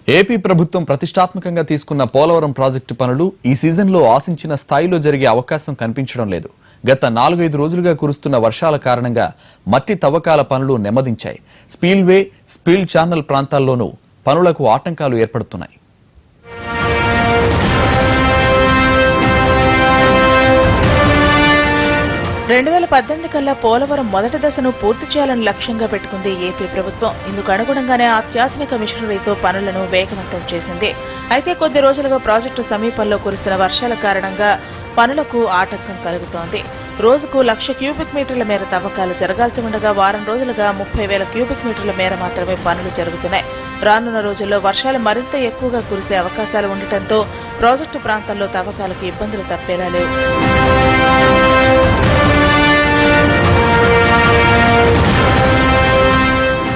AP ప్రభుత్వం ప్రతిష్టాత్మకంగా తీసుకున్న పోలవరం ప్రాజెక్టు పనులు ఈ సీజన్లో ఆశించిన స్థాయిలో జరిగే అవకాశం కనిపించడం లేదు. గత 4-5 రోజులుగా కురుస్తున్న వర్షాల కారణంగా మట్టి తవ్వకాల పనులు నెమ్మదించాయి. స్పిల్వే, స్పిల్ ఛానల్ ప్రాంతాల్లోనూ పనులకు ఆటంకాలు ఏర్పడుతున్నాయి. కల్లా పోలవరం మొదటి దశను పూర్తి చేయాలని లక్ష్యంగా పెట్టుకుంది ఏపీ ప్రభుత్వం. ఇందుకు అనుగుణంగానే అత్యాధునిక మిషనరీతో పనులను వేగవంతం చేసింది. అయితే కొద్ది రోజులుగా ప్రాజెక్టు సమీపంలో కురుస్తున్న వర్షాల కారణంగా పనులకు ఆటంకం కలుగుతోంది. రోజుకు 1,00,000 క్యూబిక్ మీటర్ల మేర తవ్వకాలు జరగాల్సి ఉండగా వారం రోజులుగా 30,000 క్యూబిక్ మీటర్ల మేర మాత్రమే పనులు జరుగుతున్నాయి. రానున్న రోజుల్లో వర్షాలు మరింత ఎక్కువగా కురిసే అవకాశాలు ఉండటంతో ప్రాజెక్టు ప్రాంతాల్లో తవ్వకాలకు ఇబ్బందులు తప్పేలా లేవు.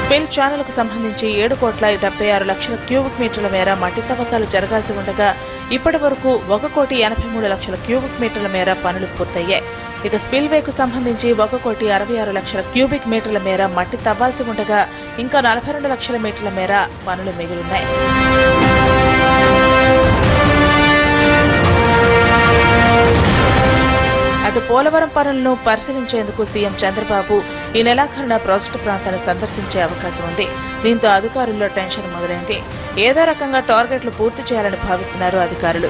స్పిల్ ఛానల్కు సంబంధించి 7,76,00,000 క్యూబిక్ మీటర్ల మేర మట్టి తవ్వకాలు జరగాల్సి ఉండగా ఇప్పటి వరకు 1,83,00,000 క్యూబిక్ మీటర్ల మేర పనులు పూర్తయ్యాయి. ఇక స్పిల్వేకు సంబంధించి 1,66,00,000 క్యూబిక్ మీటర్ల మేర మట్టి తవ్వాల్సి ఉండగా ఇంకా 42,00,000 మీటర్ల మేర పనులు మిగిలిన్నాయి. అటు పోలవరం పనులను పరిశీలించేందుకు సీఎం చంద్రబాబు ఈ నెలాఖరున ప్రాజెక్టు ప్రాంతాన్ని సందర్శించే అవకాశం ఉంది. దీంతో అధికారుల్లో టెన్షన్ మొదలైంది. ఏదో రకంగా టార్గెట్లు పూర్తి చేయాలని భావిస్తున్నారు అధికారులు.